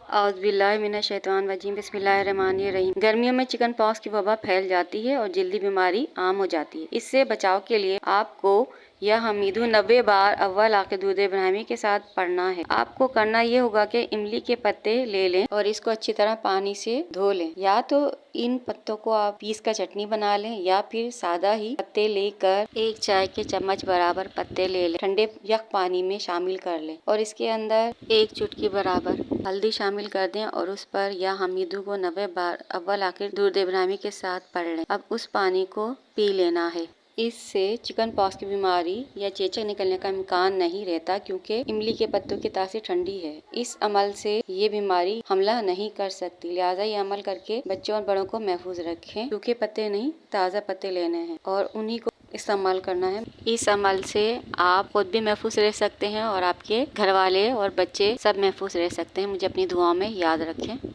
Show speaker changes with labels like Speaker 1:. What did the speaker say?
Speaker 1: औज़ुबिल्लाहिमिनश्शैतानिर्रजीम बिस्मिल्लाहिर्रहमानिर्रहीम। गर्मियों में चिकन पॉक्स की वबा फैल जाती है और जल्दी बीमारी आम हो जाती है। इससे बचाव के लिए आपको यह हमीदू 90 बार अव्वल आखिर दूध इब्राहिमी के साथ पढ़ना है। आपको करना ये होगा कि इमली के पत्ते ले लें और इसको अच्छी तरह पानी से धो लें। या तो इन पत्तों को आप पीस कर चटनी बना लें या फिर सादा ही पत्ते लेकर 1 चाय के चम्मच बराबर पत्ते ले लें। ठंडे यख पानी में शामिल कर लें और इसके अंदर 1 चुटकी बराबर हल्दी शामिल कर दें और उस पर या हमीदू को 90 बार अव्वल आखिर दूध इब्राहिमी के साथ पढ़ लें। अब उस पानी को पी लेना है। इससे चिकन पॉक्स की बीमारी या चेचक निकलने का इम्कान नहीं रहता, क्योंकि इमली के पत्तों की तासीर ठंडी है। इस अमल से ये बीमारी हमला नहीं कर सकती, लिहाजा ये अमल करके बच्चों और बड़ों को महफूज रखें। सूखे पत्ते नहीं, ताज़ा पत्ते लेने हैं और उन्हीं को इस्तेमाल करना है। इस अमल से आप खुद भी महफूज रह सकते हैं और आपके घर वाले और बच्चे सब महफूज रह सकते हैं। मुझे अपनी दुआओं में याद रखें।